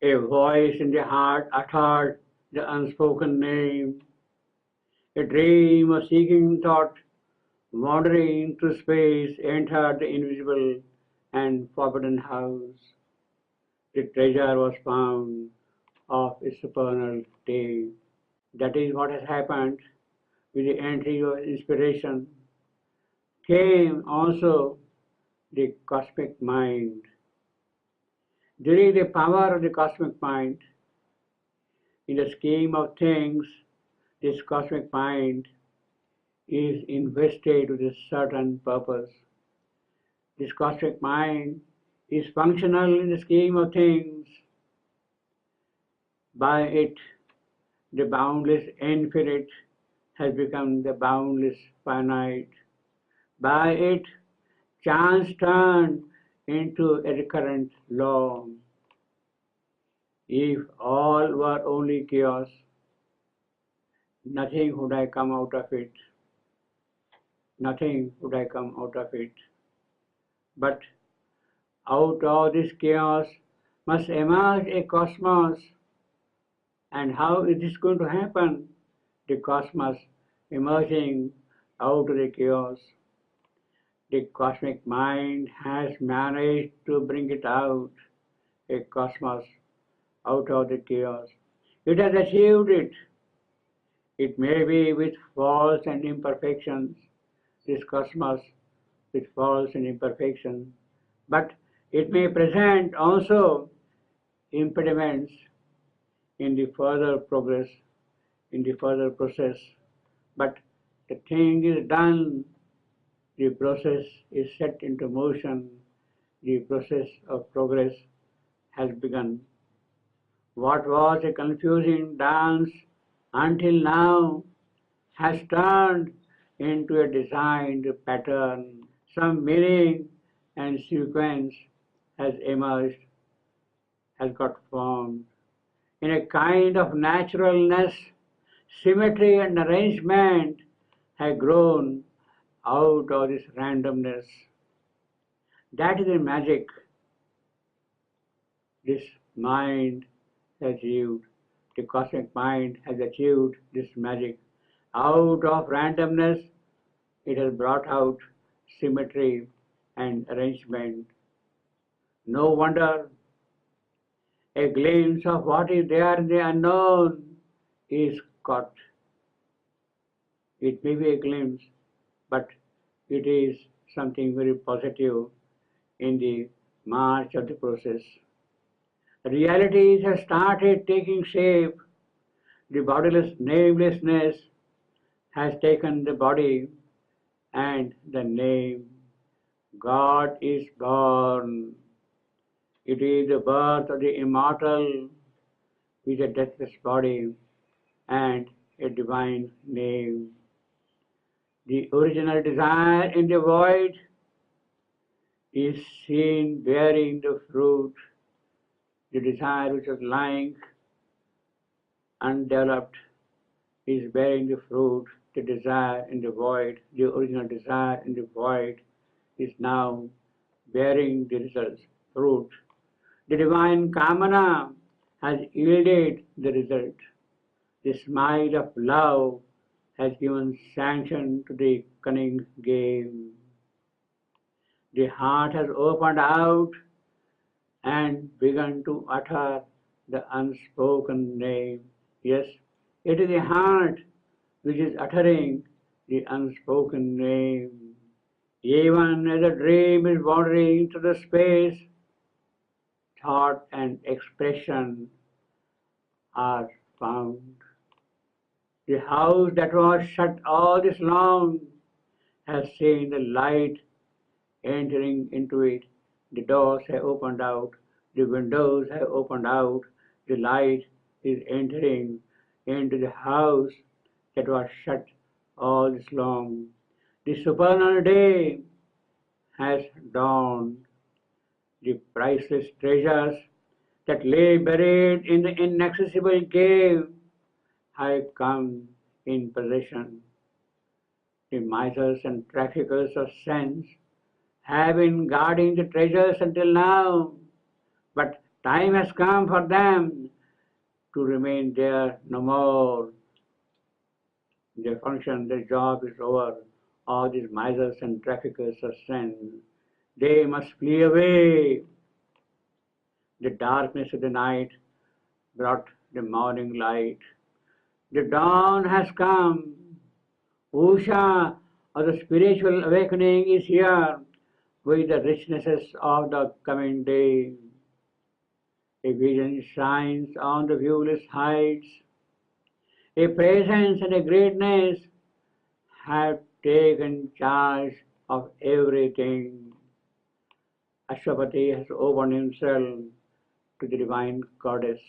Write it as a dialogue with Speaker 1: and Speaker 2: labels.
Speaker 1: A voice in the heart uttered the unspoken name. A dream of seeking thought, wandering through space, entered the invisible and forbidden house. The treasure was found of a supernal day. That is what has happened with the entry of inspiration. Came also the cosmic mind. During the power of the cosmic mind, in the scheme of things, this cosmic mind is invested with a certain purpose. This cosmic mind is functional in the scheme of things. By it, the boundless infinite has become the boundless finite. By it, chance turned into a recurrent law. If all were only chaos, nothing would have come out of it. Nothing would have come out of it. But out of this chaos must emerge a cosmos. And how is this going to happen? The cosmos emerging out of the chaos. The cosmic mind has managed to bring it out, a cosmos, out of the chaos. It has achieved it. It may be with faults and imperfections, this cosmos with faults and imperfections, but it may present also impediments in the further progress, in the further process. But the thing is done, the process is set into motion, the process of progress has begun. What was a confusing dance until now has turned into a designed pattern. Some meaning and sequence has emerged, has got formed. In a kind of naturalness, symmetry and arrangement have grown out of this randomness. That is the magic this mind has achieved. The cosmic mind has achieved this magic. Out of randomness, it has brought out symmetry and arrangement. No wonder a glimpse of what is there in the unknown is caught. It may be a glimpse, but it is something very positive in the march of the process. Realities have started taking shape. The bodiless namelessness has taken the body and the name. God is born. It is the birth of the immortal with a deathless body and a divine name. The original desire in the void is seen bearing the fruit. The desire which was lying undeveloped is bearing the fruit. The desire in the void, the original desire in the void, is now bearing the results, fruit. The divine Kamana has yielded the result. The smile of love has given sanction to the cunning game. The heart has opened out and begun to utter the unspoken name. Yes, it is the heart which is uttering the unspoken name. Even as a dream is wandering through the space, thought and expression are found. The house that was shut all this long has seen the light entering into it. The doors have opened out, the windows have opened out, the light is entering into the house that was shut all this long. The supernal day has dawned. The priceless treasures that lay buried in the inaccessible cave have come in possession. The misers and traffickers of sense have been guarding the treasures until now, but Time has come for them to remain there no more. Their function, their job is over. All these misers and traffickers of sin, they must flee away. The darkness of the night brought the morning light. The dawn has come. Usha of the spiritual awakening is here with the richnesses of the coming day. A vision shines on the viewless heights. A presence and a greatness have taken charge of everything. Ashwapati has opened himself to the divine goddess.